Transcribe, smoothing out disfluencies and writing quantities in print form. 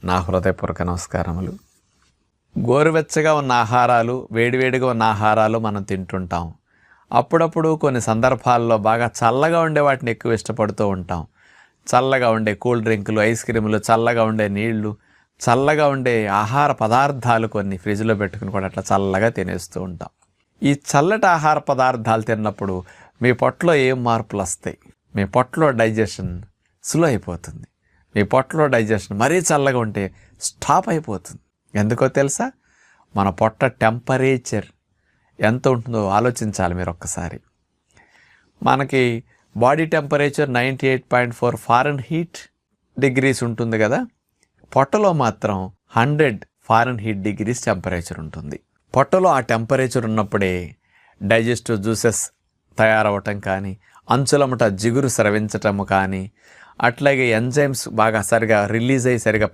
నా హృదయపూర్వక నమస్కారములు. గోరువెచ్చగా ఉన్న ఆహారాలు, వేడివేడిగా ఉన్న ఆహారాలు మనం తింటుంటాం. అప్పుడప్పుడు కొన్ని సందర్భాల్లో బాగా చల్లగా ఉండే వాటిని ఎక్కువ ఇష్టపడుతూ ఉంటాం. చల్లగా ఉండే కూల్ డ్రింకులు, ఐస్ క్రీములు, చల్లగా ఉండే నీళ్లు, చల్లగా ఉండే ఆహార పదార్థాలు కొన్ని ఫ్రిడ్జ్లో పెట్టుకుని కూడా అట్లా చల్లగా తినేస్తూ ఉంటాం. ఈ చల్లటి ఆహార పదార్థాలు తిన్నప్పుడు మీ పొట్టలో ఏం మార్పులు వస్తాయి? మీ పొట్టలో డైజెషన్ స్లో అయిపోతుంది. మీ పొట్టలో డైజెషన్ మరీ చల్లగా ఉంటే స్టాప్ అయిపోతుంది. ఎందుకో తెలుసా? మన పొట్ట టెంపరేచర్ ఎంత ఉంటుందో ఆలోచించాలి మీరు ఒక్కసారి. మనకి బాడీ టెంపరేచర్ 98.4 ఫారెన్హీట్ డిగ్రీస్ ఉంటుంది కదా. పొట్టలో మాత్రం 100 ఫారెన్హీట్ డిగ్రీస్ టెంపరేచర్ ఉంటుంది. పొట్టలో ఆ టెంపరేచర్ ఉన్నప్పుడే డైజెస్టివ్ జ్యూసెస్ తయారవటం కానీ, అంచులమట జిగురు స్రవించటము కానీ, అట్లాగే ఎంజైమ్స్ బాగా సరిగా రిలీజ్ అయ్యి సరిగా